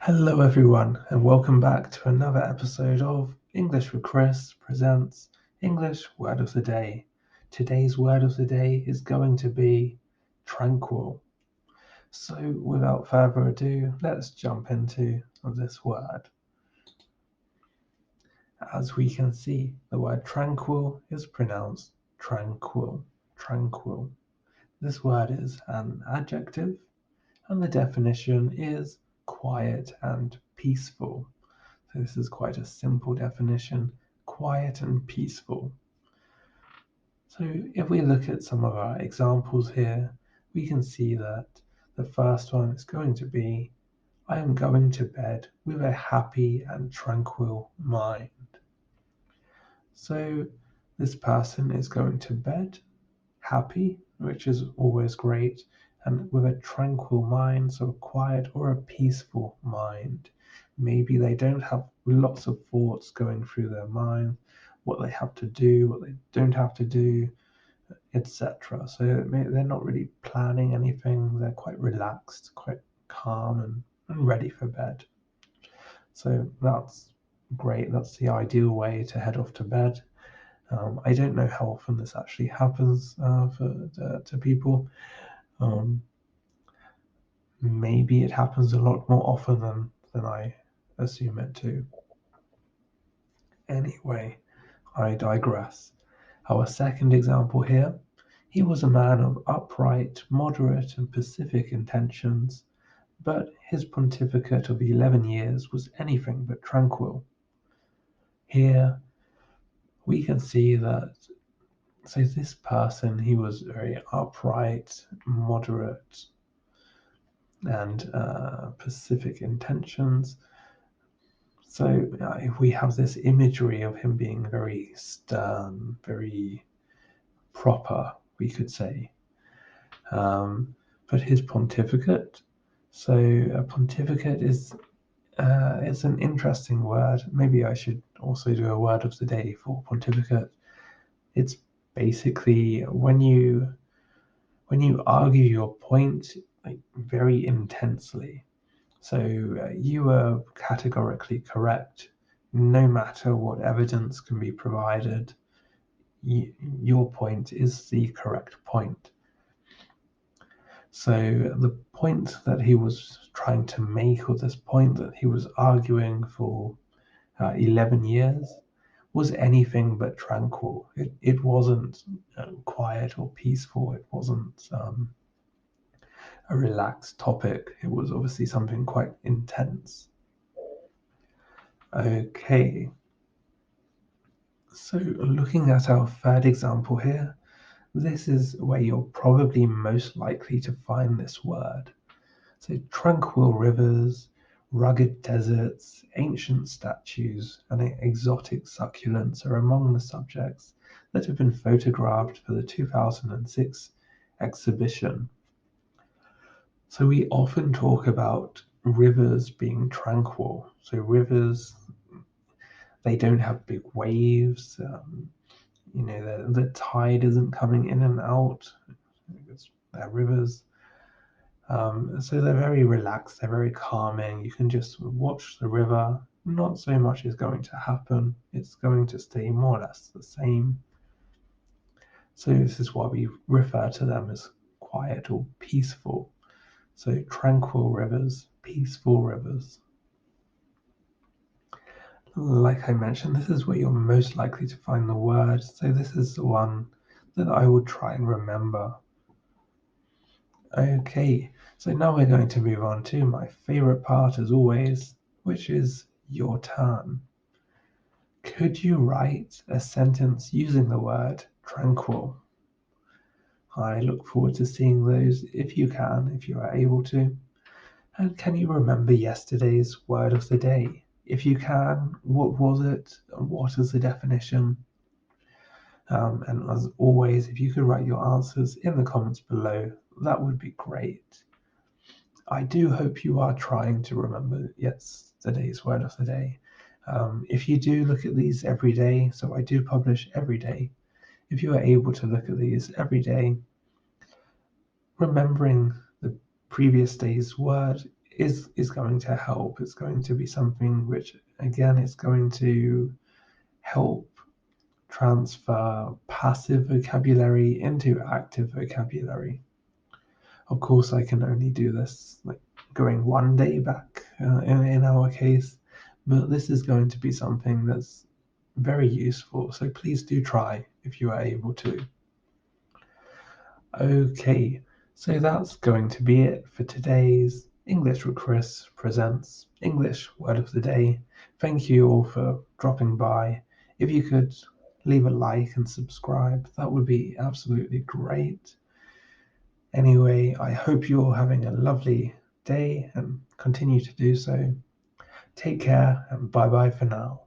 Hello, everyone, and welcome back to another episode of English with Chris presents English Word of the Day. Today's word of the day is going to be tranquil. So, without further ado, let's jump into this word. As we can see, the word tranquil is pronounced tranquil, tranquil. This word is an adjective, and the definition is quiet and peaceful. So this is quite a simple definition, quiet and peaceful. So if we look at some of our examples here, we can see that the first one is going to be, I am going to bed with a happy and tranquil mind. So this person is going to bed happy, which is always great, and with a tranquil mind, so a quiet or a peaceful mind. Maybe they don't have lots of thoughts going through their mind, what they have to do, what they don't have to do, etc. So they're not really planning anything, they're quite relaxed, quite calm, and ready for bed. So that's great, that's the ideal way to head off to bed. I don't know how often this actually happens to people. Um, Maybe it happens a lot more often than I assume it to. Anyway, I digress. Our second example here, he was a man of upright, moderate, and pacific intentions, but his pontificate of 11 years was anything but tranquil. Here we can see that. So this person, he was very upright, moderate, and pacific intentions. So if we have this imagery of him being very stern, very proper, we could say. But his pontificate. So a pontificate is it's an interesting word. Maybe I should also do a word of the day for pontificate. It's basically when you argue your point like very intensely. So you are categorically correct, no matter what evidence can be provided. Your point is the correct point. So the point that he was trying to make, or this point that he was arguing for 11 years, was anything but tranquil. It wasn't quiet or peaceful. It wasn't a relaxed topic. It was obviously something quite intense. Okay, so looking at our third example here, this is where you're probably most likely to find this word. So tranquil rivers, rugged deserts, ancient statues, and exotic succulents are among the subjects that have been photographed for the 2006 exhibition. So we often talk about rivers being tranquil. So rivers, they don't have big waves. The tide isn't coming in and out. They're rivers. So they're very relaxed, they're very calming. You can just watch the river. Not so much is going to happen. It's going to stay more or less the same. So this is why we refer to them as quiet or peaceful. So tranquil rivers, peaceful rivers. Like I mentioned, this is where you're most likely to find the word. So this is the one that I would try and remember. Okay, so now we're going to move on to my favorite part as always, which is your turn. Could you write a sentence using the word tranquil? I look forward to seeing those if you can, if you are able to. And can you remember yesterday's word of the day? If you can, what was it? What is the definition? And as always, if you could write your answers in the comments below, that would be great. I do hope you are trying to remember yesterday's word of the day. If you do look at these every day, so I do publish every day, if you are able to look at these every day, remembering the previous day's word is going to help. It's going to be something which, again, it's going to help transfer passive vocabulary into active vocabulary. Of course, I can only do this like going one day back in our case, but this is going to be something that's very useful. So please do try if you are able to. Okay, so that's going to be it for today's English with Chris presents English Word of the Day. Thank you all for dropping by. If you could leave a like and subscribe, that would be absolutely great. Anyway, I hope you're having a lovely day and continue to do so. Take care and bye bye for now.